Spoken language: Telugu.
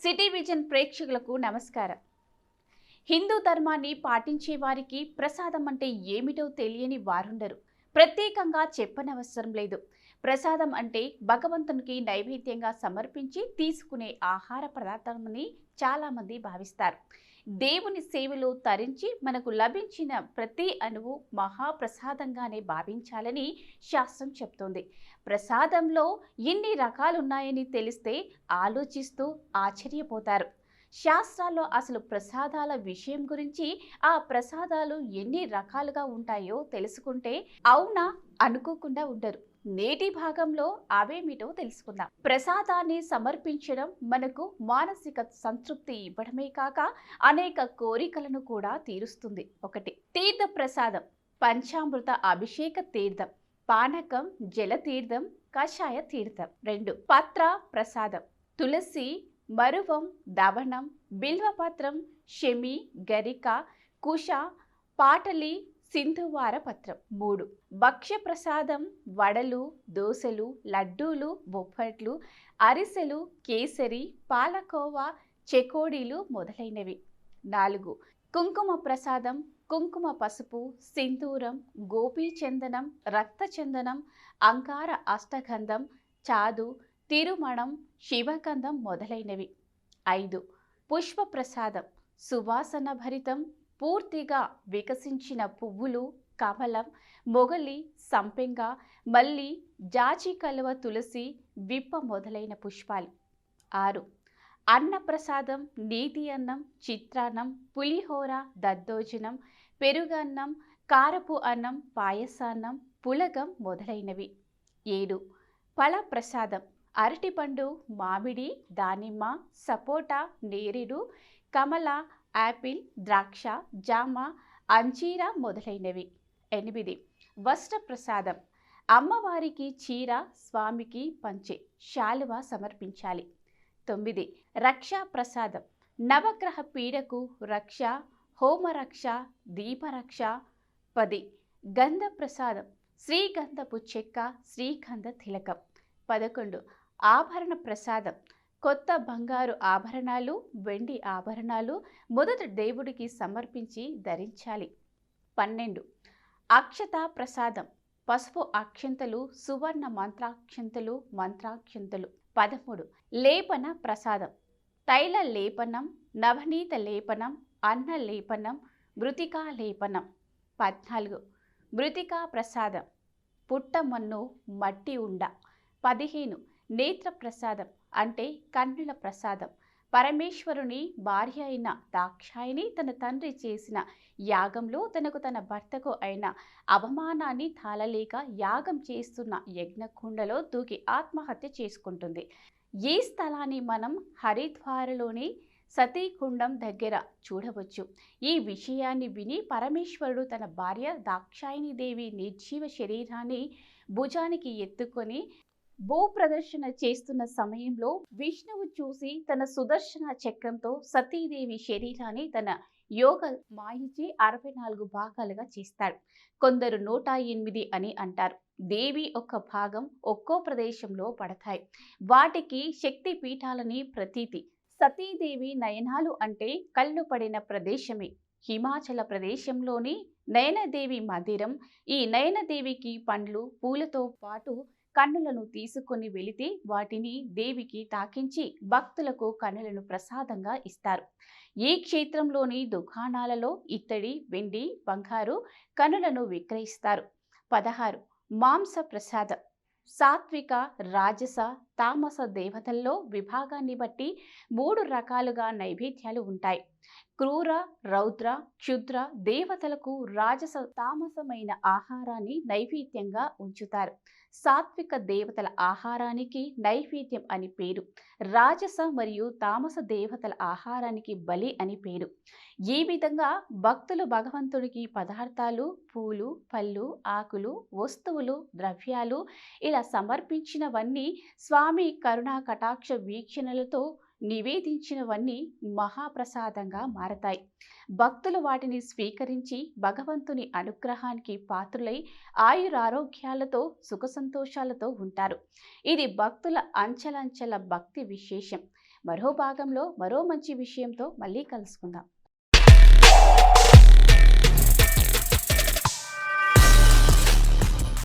సిటీ విజన్ ప్రేక్షకులకు నమస్కారం. హిందూ ధర్మాన్ని పాటించే వారికి ప్రసాదం అంటే ఏమిటో తెలియని వారుండరు. ప్రత్యేకంగా చెప్పనవసరం లేదు. ప్రసాదం అంటే భగవంతునికి నైవేద్యంగా సమర్పించి తీసుకునే ఆహార పదార్థమని చాలామంది భావిస్తారు. దేవుని సేవలో తరించి మనకు లభించిన ప్రతి అణువు మహాప్రసాదంగానే భావించాలని శాస్త్రం చెప్తోంది. ప్రసాదంలో ఎన్ని రకాలున్నాయని తెలిస్తే ఆలోచిస్తూ ఆశ్చర్యపోతారు. శాస్త్రాల్లో అసలు ప్రసాదాల విషయం గురించి, ఆ ప్రసాదాలు ఎన్ని రకాలుగా ఉంటాయో తెలుసుకుంటే అవునా అనుకోకుండా ఉండరు. నేటి భాగంలో అవేమిటో తెలుసుకుందాం. ప్రసాదాన్ని సమర్పించడం మనకు మానసిక సంతృప్తి ఇవ్వడమే కాక అనేక కోరికలను కూడా తీరుస్తుంది. 1. తీర్థ ప్రసాదం. పంచామృత అభిషేక తీర్థం, పానకం, జల తీర్థం, కషాయ తీర్థం. 2. పత్ర ప్రసాదం. తులసి, మరువం, దవనం, బిల్వపత్రం, షమి, గరిక, కుష, పాటలి, సింధువార పత్రం. 3. భక్ష్య ప్రసాదం. వడలు, దోసెలు, లడ్డూలు, బొప్పట్లు, అరిసెలు, కేసరి, పాలకోవా, చెకోడీలు మొదలైనవి. 4. కుంకుమ ప్రసాదం. కుంకుమ, పసుపు, సింధూరం, గోపీచందనం, రక్తచందనం, అంగార అష్టగంధం, చాదు, తిరుమణం, శివగంధం మొదలైనవి. 5. పుష్ప ప్రసాదం. సువాసన భరితం, పూర్తిగా వికసించిన పువ్వులు, కమలం, మొగలి, సంపెంగ, మల్లి, జాజి కలువ, తులసి, విప్ప మొదలైన పుష్పాలు. 6. అన్న ప్రసాదం. నీతి అన్నం, చిత్రాన్నం, పులిహోర, దద్దోజనం, పెరుగన్నం, కారపు అన్నం, పాయసాన్నం, పులగం మొదలైనవి. 7. ఫల ప్రసాదం. అరటిపండు, మామిడి, దానిమ్మ, సపోటా, నేరేడు, కమల, యాపిల్, ద్రాక్ష, జామ, అంజీర మొదలైనవి. 8. వస్త్ర ప్రసాదం. అమ్మవారికి చీర, స్వామికి పంచె, శాలువ సమర్పించాలి. 9. రక్షా ప్రసాదం. నవగ్రహ పీడకు రక్ష, హోమరక్ష, దీపరక్ష. 10. గంధ ప్రసాదం. శ్రీగంధపు చెక్క, శ్రీగంధ తిలకం. 11. ఆభరణ ప్రసాదం. కొత్త బంగారు ఆభరణాలు, వెండి ఆభరణాలు మొదట దేవుడికి సమర్పించి ధరించాలి. 12. అక్షత ప్రసాదం. పసుపు అక్షంతలు, సువర్ణ మంత్రాక్షంతలు, మంత్రాక్షంతలు. 13. లేపన ప్రసాదం. తైల లేపనం, నవనీత లేపనం, అన్న లేపనం, మృతికా లేపనం. 14. మృతికా ప్రసాదం. పుట్టమన్ను, మట్టి ఉండ. 15. నేత్ర ప్రసాదం అంటే కన్నుల ప్రసాదం. పరమేశ్వరుని భార్య అయిన దాక్షాయిని తన తండ్రి చేసిన యాగంలో తన భర్తకు అయిన అవమానాన్ని తాళలేక యాగం చేస్తున్న యజ్ఞకుండలో దూకి ఆత్మహత్య చేసుకుంటుంది. ఈ స్థలాన్ని మనం హరిద్వార్లోని సతీకుండం దగ్గర చూడవచ్చు. ఈ విషయాన్ని విని పరమేశ్వరుడు తన భార్య దాక్షాయిని దేవి నిర్జీవ శరీరాన్ని భుజానికి ఎత్తుకొని భూప్రదర్శన చేస్తున్న సమయంలో విష్ణువు చూసి తన సుదర్శన చక్రంతో సతీదేవి శరీరాన్ని తన యోగ మాయచి 64 భాగాలుగా చేస్తాడు. కొందరు 108 అని అంటారు. దేవి ఒక్క భాగం ఒక్కో ప్రదేశంలో పడతాయి. వాటికి శక్తి పీఠాలని ప్రతీతి. సతీదేవి నయనాలు అంటే కళ్ళు పడిన ప్రదేశమే. హిమాచల ప్రదేశంలోని నయనదేవి మందిరం. ఈ నయనదేవికి పండ్లు, పూలతో పాటు కన్నులను తీసుకొని వెళితే వాటిని దేవికి తాకించి భక్తులకు కన్నులను ప్రసాదంగా ఇస్తారు. ఈ క్షేత్రంలోని దుకాణాలలో ఇత్తడి, వెండి, బంగారు కన్నులను విక్రయిస్తారు. 16. మాంస ప్రసాదం. సాత్విక, రాజస, తామస దేవతల్లో విభాగాన్ని బట్టి 3 రకాలుగా నైవేద్యాలు ఉంటాయి. క్రూర, రౌద్ర, క్షుద్ర దేవతలకు రాజస, తామసమైన ఆహారాన్ని నైవేద్యంగా ఉంచుతారు. సాత్విక దేవతల ఆహారానికి నైవేద్యం అని పేరు. రాజస మరియు తామస దేవతల ఆహారానికి బలి అని పేరు. ఈ విధంగా భక్తులు భగవంతుడికి పదార్థాలు, పూలు, పళ్ళు, ఆకులు, వస్తువులు, ద్రవ్యాలు ఇలా సమర్పించినవన్నీ స్వామి కరుణా కటాక్ష వీక్షణలతో నివేదించినవన్నీ మహాప్రసాదంగా మారతాయి. భక్తులు వాటిని స్వీకరించి భగవంతుని అనుగ్రహానికి పాత్రులై ఆయురారోగ్యాలతో సుఖ సంతోషాలతో ఉంటారు. ఇది భక్తుల అంచలంచల భక్తి విశేషం. మరో భాగంలో మరో మంచి విషయంతో మళ్ళీ కలుసుకుందాం.